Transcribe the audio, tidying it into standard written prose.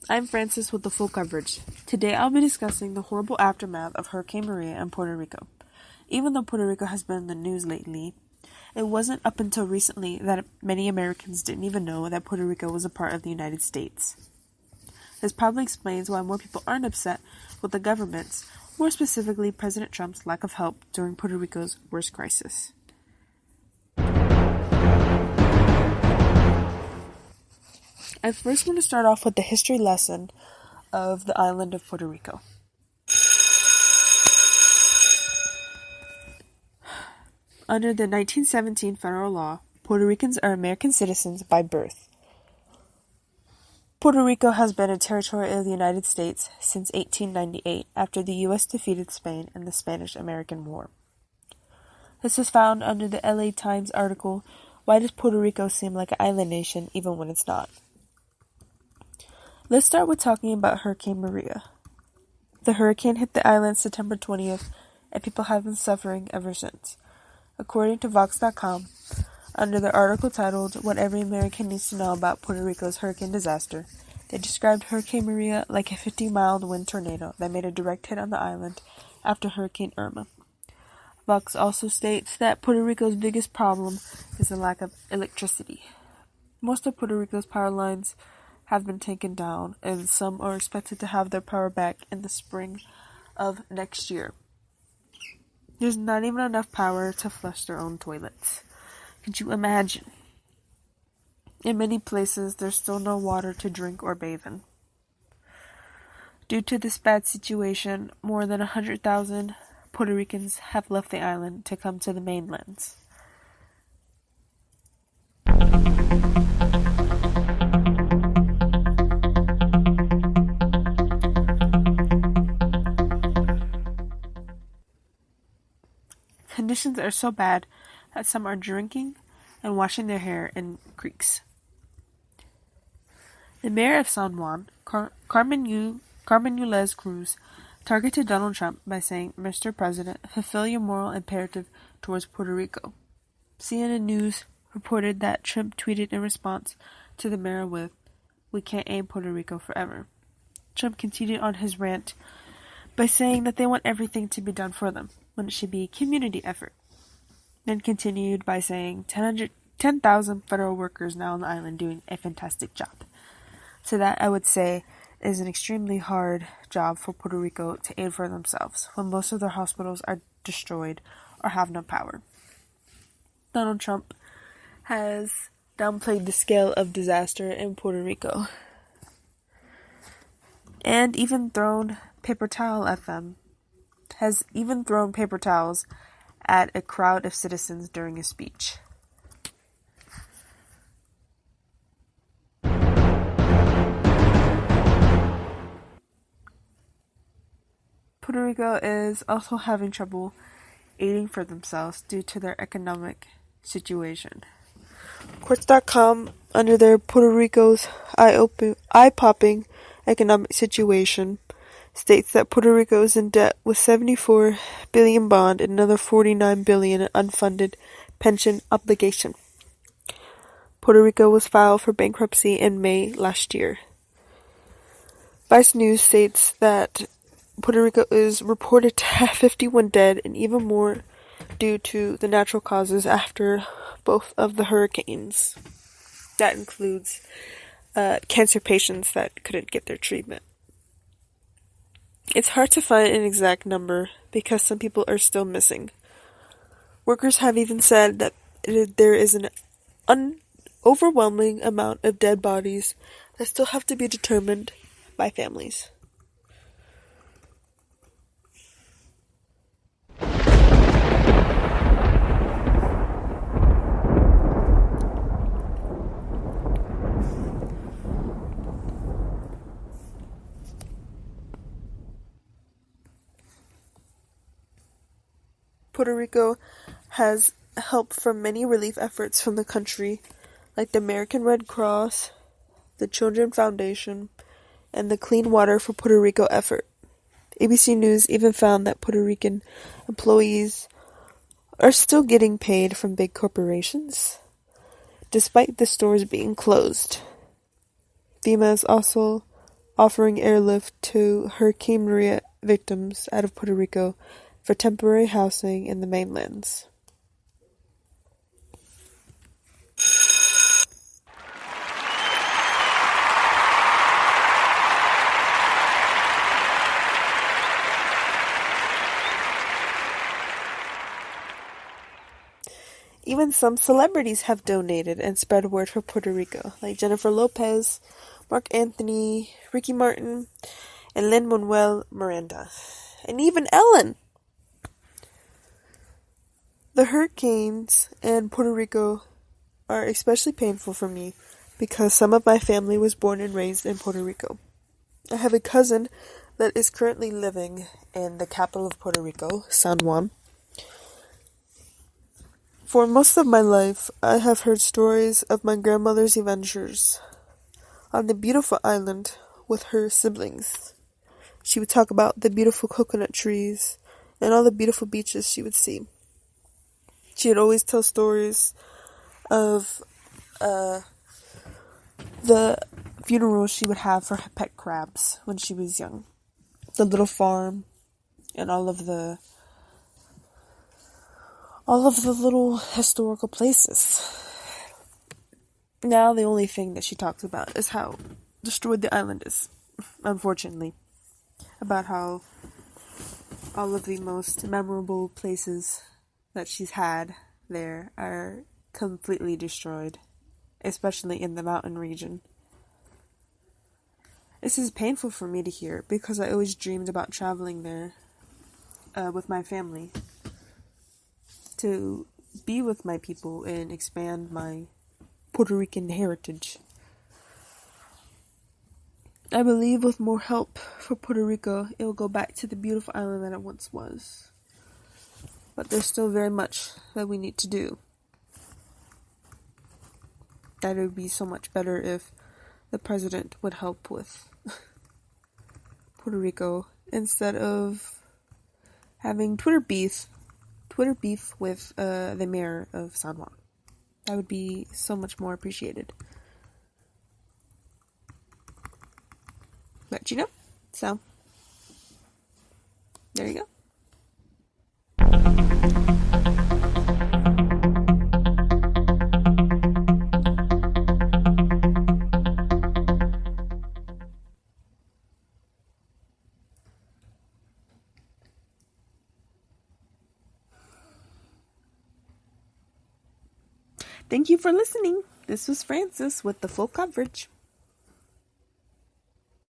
I'm Francis with the full coverage. Today I'll be discussing the horrible aftermath of Hurricane Maria in Puerto Rico. Even though Puerto Rico has been in the news lately, it wasn't up until recently that many Americans didn't even know that Puerto Rico was a part of the United States. This probably explains why more people aren't upset with the government's, more specifically President Trump's, lack of help during Puerto Rico's worst crisis. I first want to start off with the history lesson of the island of Puerto Rico. Under the 1917 federal law, Puerto Ricans are American citizens by birth. Puerto Rico has been a territory of the United States since 1898 after the U.S. defeated Spain in the Spanish-American War. This is found under the LA Times article, "Why Does Puerto Rico Seem Like an Island Nation Even When It's Not?" Let's start with talking about Hurricane Maria. The hurricane hit the island September 20th, and people have been suffering ever since. According to Vox.com, under the article titled "What Every American Needs to Know About Puerto Rico's Hurricane Disaster," they described Hurricane Maria like a 50-mile wind tornado that made a direct hit on the island after Hurricane Irma. Vox also states that Puerto Rico's biggest problem is the lack of electricity. Most of Puerto Rico's power lines have been taken down, and some are expected to have their power back in the spring of next year. There's not even enough power to flush their own toilets. Could you imagine? In many places, there's still no water to drink or bathe in. Due to this bad situation, more than 100,000 Puerto Ricans have left the island to come to the mainlands. Conditions are so bad that some are drinking and washing their hair in creeks. The mayor of San Juan, Carmen Yulez Cruz, targeted Donald Trump by saying, "Mr. President, fulfill your moral imperative towards Puerto Rico." CNN News reported that Trump tweeted in response to the mayor with, "We can't aid Puerto Rico forever." Trump continued on his rant by saying that they want everything to be done for them, when it should be a community effort. Then continued by saying 10,000 federal workers now on the island doing a fantastic job. So that, I would say, is an extremely hard job for Puerto Rico to aid for themselves when most of their hospitals are destroyed or have no power. Donald Trump has downplayed the scale of disaster in Puerto Rico and even thrown paper towel at them. Has even thrown paper towels at a crowd of citizens during a speech. Puerto Rico is also having trouble aiding for themselves due to their economic situation. Quartz.com, under their Puerto Rico's eye-popping economic situation, states that Puerto Rico is in debt with $74 billion bond and another $49 billion in unfunded pension obligation. Puerto Rico was filed for bankruptcy in May last year. Vice News states that Puerto Rico is reported to have 51 dead and even more due to the natural causes after both of the hurricanes. That includes cancer patients that couldn't get their treatment. It's hard to find an exact number because some people are still missing. Workers have even said that there is an overwhelming amount of dead bodies that still have to be determined by families. Puerto Rico has help from many relief efforts from the country, like the American Red Cross, the Children Foundation, and the Clean Water for Puerto Rico effort. ABC News even found that Puerto Rican employees are still getting paid from big corporations, despite the stores being closed. FEMA is also offering airlift to Hurricane Maria victims out of Puerto Rico for temporary housing in the mainlands. Even some celebrities have donated and spread word for Puerto Rico, like Jennifer Lopez, Mark Anthony, Ricky Martin, and Lin-Manuel Miranda. And even Ellen! The hurricanes in Puerto Rico are especially painful for me because some of my family was born and raised in Puerto Rico. I have a cousin that is currently living in the capital of Puerto Rico, San Juan. For most of my life, I have heard stories of my grandmother's adventures on the beautiful island with her siblings. She would talk about the beautiful coconut trees and all the beautiful beaches she would see. She would always tell stories of the funerals she would have for her pet crabs when she was young. The little farm and all of the little historical places. Now the only thing that she talks about is how destroyed the island is, unfortunately. About how all of the most memorable places that she's had there are completely destroyed, especially in the mountain region. This is painful for me to hear because I always dreamed about traveling there with my family to be with my people and expand my Puerto Rican heritage. I believe with more help for Puerto Rico, it will go back to the beautiful island that it once was. But there's still very much that we need to do. That it would be so much better if the president would help with Puerto Rico instead of having Twitter beef with the mayor of San Juan. That would be so much more appreciated. But so there you go. Thank you for listening. This was Francis with the full coverage.